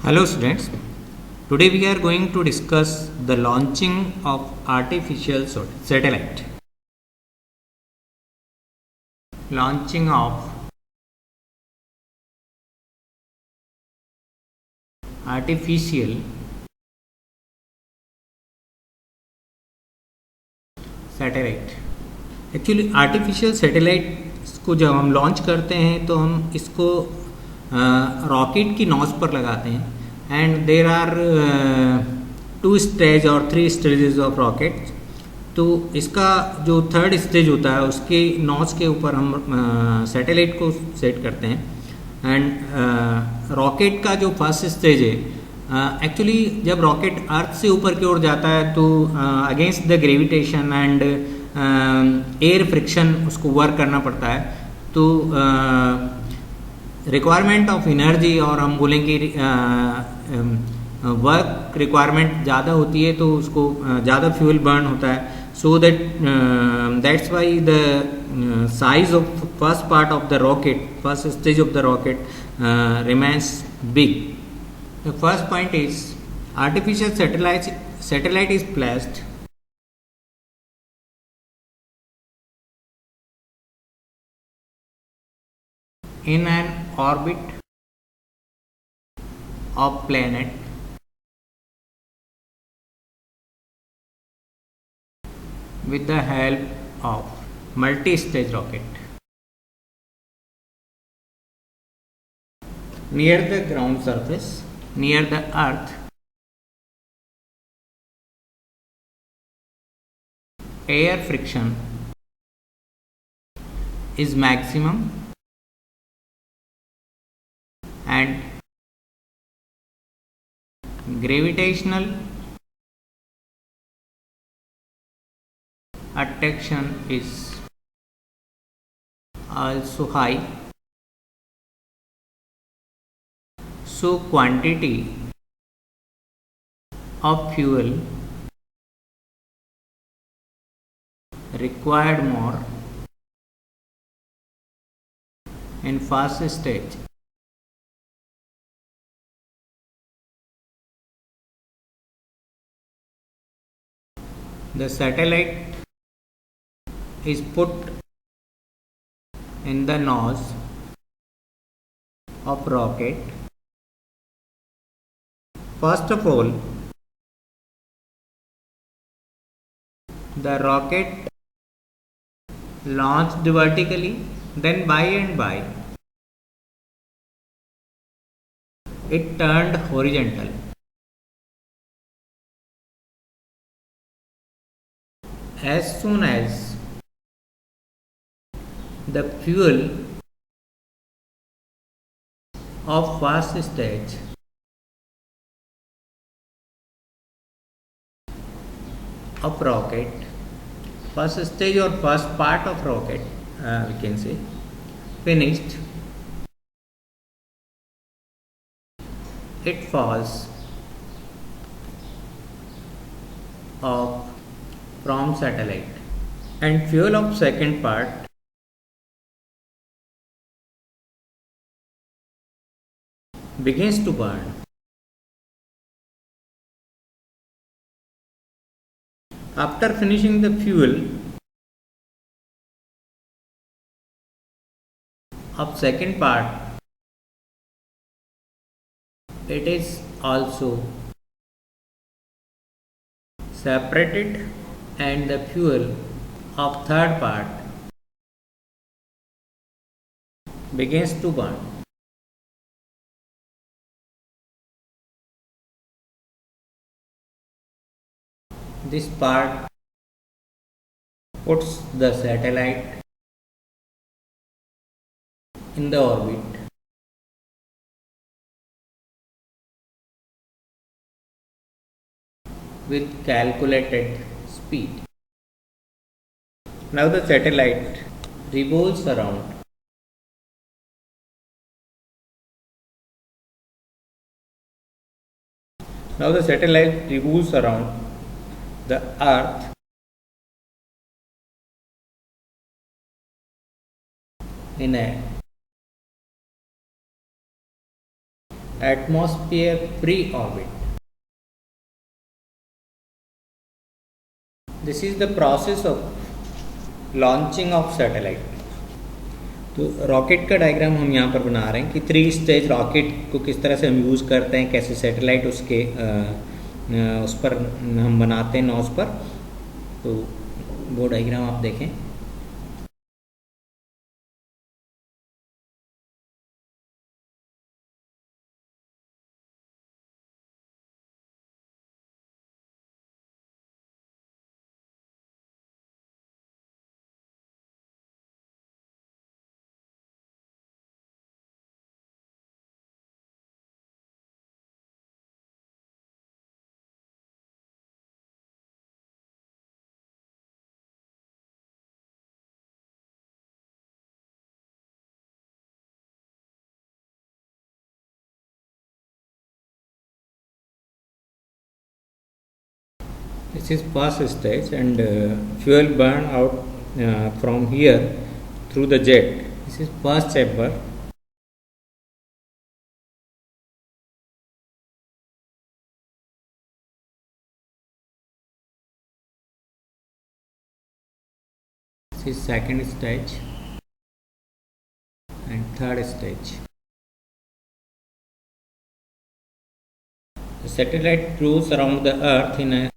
Hello students, today we are going to discuss the launching of artificial satellite. Launching of artificial satellite. Actually artificial satellite को जब हम launch करते हैं तो हम इसको रॉकेट की नॉज पर लगाते हैं एंड देर आर 2 स्टेज और 3 स्टेजेस ऑफ रॉकेट। तो इसका जो थर्ड स्टेज होता है उसके नॉज के ऊपर हम सैटेलाइट को सेट करते हैं एंड रॉकेट का जो फर्स्ट स्टेज है एक्चुअली जब रॉकेट अर्थ से ऊपर की ओर जाता है तो against the gravitation and air friction उसको वर्क करना पड़ता है। तो रिक्वायरमेंट ऑफ एनर्जी और हम बोलेंगे वर्क रिक्वायरमेंट ज़्यादा होती है तो उसको ज़्यादा फ्यूल बर्न होता है। So that's why the size of first part of the rocket, first stage of the rocket remains big. The first point is artificial satellite is placed in an orbit of planet with the help of multi-stage rocket near the ground surface, near the earth. Air friction is maximum and gravitational attraction is also high. So quantity of fuel required more in first stage. The satellite is put in the nose of rocket. First of all, the rocket launched vertically, then by and by it turned horizontal. As soon as the fuel of first stage of rocket, first stage or first part of rocket we can say finished, it falls off from satellite and fuel of second part begins to burn. After finishing the fuel of second part, it is also separated and the fuel of third part begins to burn. This part puts the satellite in the orbit with calculated speed. Now the satellite revolves around the earth in a atmosphere pre-orbit. This is the process of launching of satellite. तो rocket का diagram हम यहाँ पर बना रहे हैं कि 3 stage rocket को किस तरह से हम यूज़ करते हैं, कैसे सैटेलाइट उसके उस पर हम बनाते हैं नॉस पर। तो वो डायग्राम आप देखें। This is first stage, and fuel burn out from here through the jet. This is first chamber. This is second stage and third stage. The satellite cruise around the Earth in a